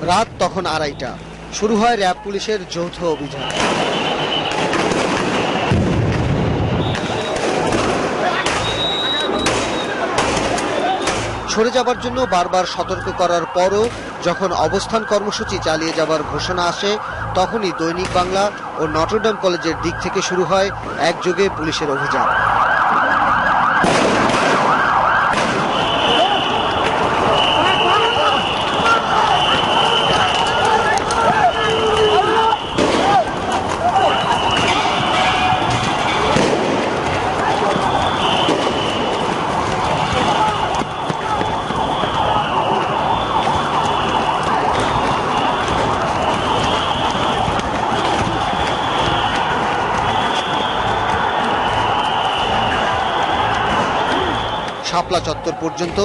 রাত তখন 2:30টা। শুরু হয় র্যাব পুলিশের যৌথ অভিযান। সরে যাবার জন্য বারবার সতর্ক করার পরও যখন অবস্থান কর্মসূচি চালিয়ে যাবার ঘোষণা আসে, তখনই দৈনিক বাংলা ও নটরডেম কলেজের দিক থেকে শুরু হয় একযোগে পুলিশের অভিযান। শাপলা চত্বর পর্যন্ত